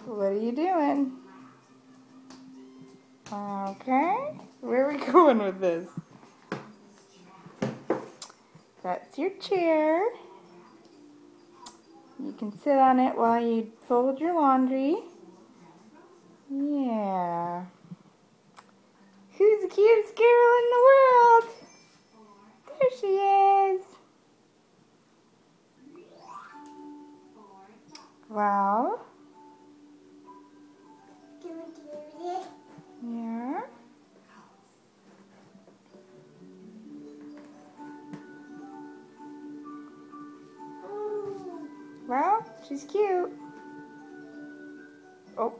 What are you doing? Okay. Where are we going with this? That's your chair. You can sit on it while you fold your laundry. Yeah. Who's the cutest girl in the world? There she is. Wow. Yeah. Well, she's cute. Oh.